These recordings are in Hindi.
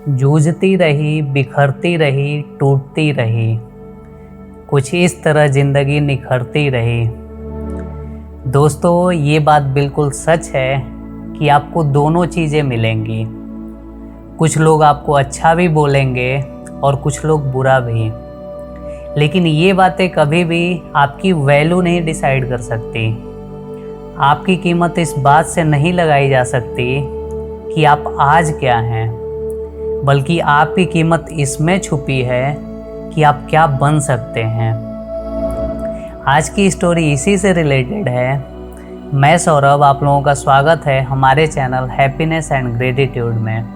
जूझती रही, बिखरती रही, टूटती रही, कुछ इस तरह ज़िंदगी निखरती रही। दोस्तों, ये बात बिल्कुल सच है कि आपको दोनों चीज़ें मिलेंगी। कुछ लोग आपको अच्छा भी बोलेंगे और कुछ लोग बुरा भी, लेकिन ये बातें कभी भी आपकी वैल्यू नहीं डिसाइड कर सकती। आपकी कीमत इस बात से नहीं लगाई जा सकती कि आप आज क्या हैं, बल्कि आपकी कीमत इसमें छुपी है कि आप क्या बन सकते हैं। आज की स्टोरी इसी से रिलेटेड है। मैं सौरभ, आप लोगों का स्वागत है हमारे चैनल हैप्पीनेस एंड ग्रेटिट्यूड में।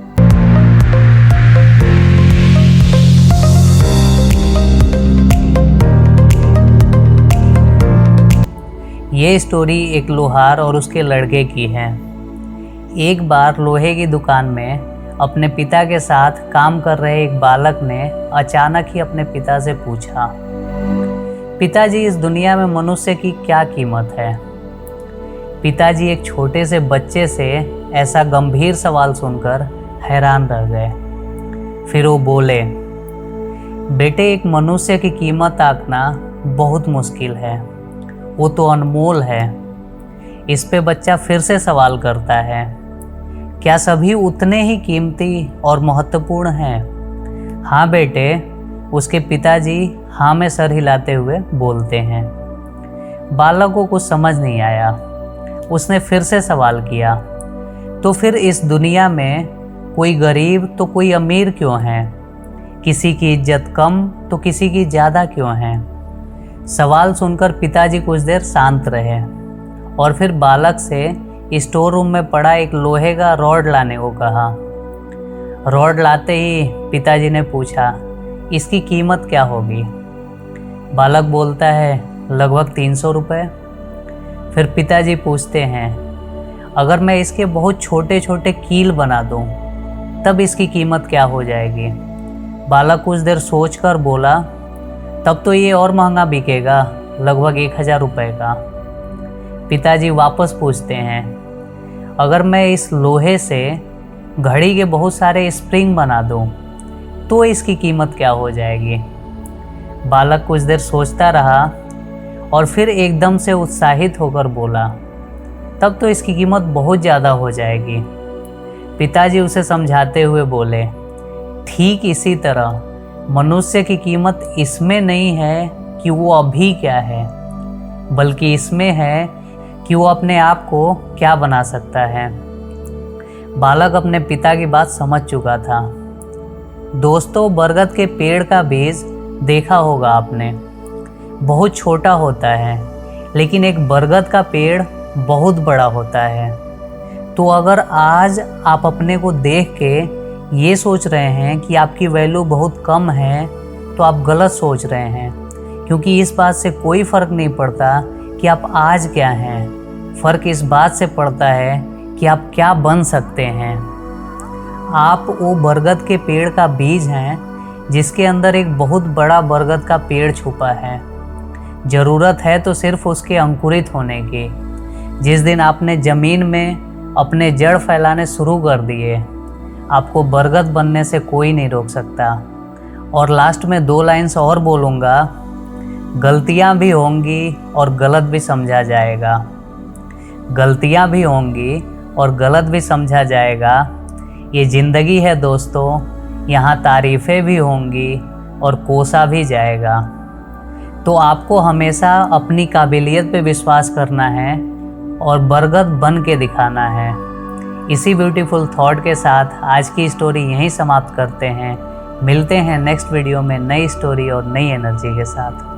ये स्टोरी एक लोहार और उसके लड़के की है। एक बार लोहे की दुकान में अपने पिता के साथ काम कर रहे एक बालक ने अचानक ही अपने पिता से पूछा, पिताजी, इस दुनिया में मनुष्य की क्या कीमत है? पिताजी एक छोटे से बच्चे से ऐसा गंभीर सवाल सुनकर हैरान रह गए। फिर वो बोले, बेटे, एक मनुष्य की कीमत आंकना बहुत मुश्किल है, वो तो अनमोल है। इस पे बच्चा फिर से सवाल करता है, क्या सभी उतने ही कीमती और महत्वपूर्ण हैं? हाँ बेटे, उसके पिताजी हाँ में सर हिलाते हुए बोलते हैं। बालक को कुछ समझ नहीं आया। उसने फिर से सवाल किया, तो फिर इस दुनिया में कोई गरीब तो कोई अमीर क्यों है? किसी की इज्जत कम तो किसी की ज़्यादा क्यों है? सवाल सुनकर पिताजी कुछ देर शांत रहे और फिर बालक से स्टोर रूम में पड़ा एक लोहे का रॉड लाने को कहा। रॉड लाते ही पिताजी ने पूछा, इसकी कीमत क्या होगी? बालक बोलता है, लगभग 300 रुपये। फिर पिताजी पूछते हैं, अगर मैं इसके बहुत छोटे छोटे कील बना दूं, तब इसकी कीमत क्या हो जाएगी? बालक कुछ देर सोचकर बोला, तब तो ये और महंगा बिकेगा, लगभग 1000 रुपये का। पिताजी वापस पूछते हैं, अगर मैं इस लोहे से घड़ी के बहुत सारे स्प्रिंग बना दूं, तो इसकी कीमत क्या हो जाएगी? बालक कुछ देर सोचता रहा और फिर एकदम से उत्साहित होकर बोला, तब तो इसकी कीमत बहुत ज़्यादा हो जाएगी। पिताजी उसे समझाते हुए बोले, ठीक इसी तरह मनुष्य की कीमत इसमें नहीं है कि वो अभी क्या है, बल्कि इसमें है कि वो अपने आप को क्या बना सकता है। बालक अपने पिता की बात समझ चुका था। दोस्तों, बरगद के पेड़ का बीज देखा होगा आपने, बहुत छोटा होता है, लेकिन एक बरगद का पेड़ बहुत बड़ा होता है। तो अगर आज आप अपने को देख के ये सोच रहे हैं कि आपकी वैल्यू बहुत कम है, तो आप गलत सोच रहे हैं, क्योंकि इस बात से कोई फ़र्क नहीं पड़ता कि आप आज क्या हैं। फ़र्क इस बात से पड़ता है कि आप क्या बन सकते हैं। आप वो बरगद के पेड़ का बीज हैं जिसके अंदर एक बहुत बड़ा बरगद का पेड़ छुपा है। ज़रूरत है तो सिर्फ उसके अंकुरित होने की। जिस दिन आपने ज़मीन में अपने जड़ फैलाने शुरू कर दिए, आपको बरगद बनने से कोई नहीं रोक सकता। और लास्ट में 2 लाइन्स और बोलूँगा, गलतियाँ भी होंगी और गलत भी समझा जाएगा। गलतियाँ भी होंगी और गलत भी समझा जाएगा। ये ज़िंदगी है दोस्तों, यहाँ तारीफ़ें भी होंगी और कोसा भी जाएगा। तो आपको हमेशा अपनी काबिलियत पे विश्वास करना है और बरगद बन के दिखाना है। इसी ब्यूटीफुल थॉट के साथ आज की स्टोरी यहीं समाप्त करते हैं। मिलते हैं नेक्स्ट वीडियो में नई स्टोरी और नई एनर्जी के साथ।